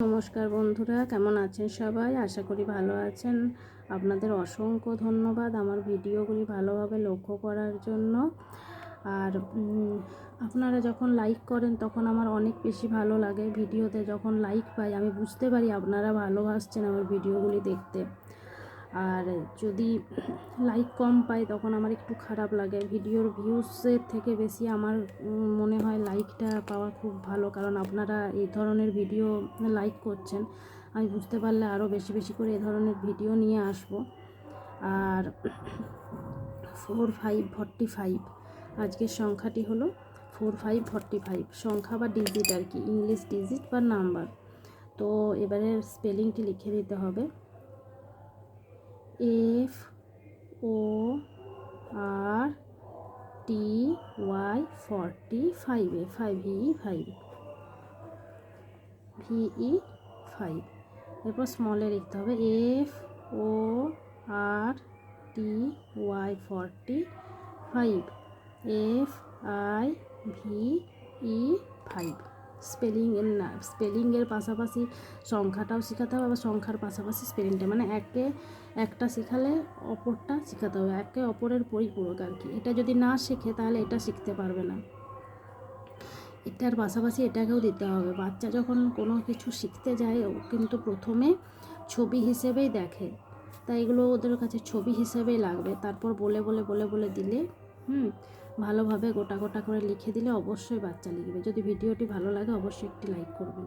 নমস্কার বন্ধুরা, কেমন আছেন সবাই? আশা করি ভালো আছেন। আপনাদের অসংখ্য ধন্যবাদ আমার ভিডিওগুলি ভালোভাবে লক্ষ্য করার জন্য। আর আপনারা যখন লাইক করেন তখন আমার অনেক বেশি ভালো লাগে। ভিডিওতে যখন লাইক পাই আমি বুঝতে পারি আপনারা ভালোবাসছেন আমার ভিডিওগুলি দেখতে। আর যদি লাইক কম পাই তখন আমার একটু খারাপ লাগে। ভিডিওর ভিউজের থেকে বেশি আমার মনে হয় লাইকটা পাওয়া খুব ভালো, কারণ আপনারা এই ধরনের ভিডিও লাইক করছেন। আমি বুঝতে পারলে আরও বেশি বেশি করে এই ধরনের ভিডিও নিয়ে আসব। আর 4545 আজকের সংখ্যাটি হলো 4545, সংখ্যা বা ডিজিট আর কি, ইংলিশ ডিজিট বা নাম্বার। তো এবারে স্পেলিংটি লিখে দিতে হবে। FORTY 45, 5 এরপর স্মলে লিখতে হবে FORTY 45 FIVE। স্পেলিংয়ের পাশাপাশি সংখ্যাটাও শেখাতে হবে, আবার সংখ্যার পাশাপাশি স্পেলিংটা, মানে একটা শেখালে অপরটা শেখাতে হবে, একে অপরের পরিপূরক আর কি। এটা যদি না শেখে তাহলে এটা শিখতে পারবে না। এটার পাশাপাশি এটাকেও দিতে হবে। বাচ্চা যখন কোনো কিছু শিখতে যায় ও কিন্তু প্রথমে ছবি হিসেবেই দেখে, তাই এগুলো ওদের কাছে ছবি হিসেবেই লাগবে। তারপর বলে বলে বলে বলে দিলে ভালোভাবে গোটা গোটা করে লিখে দিলে অবশ্যই বাচ্চা লিখবে। যদি ভিডিওটি ভালো লাগে অবশ্যই একটি লাইক করবেন।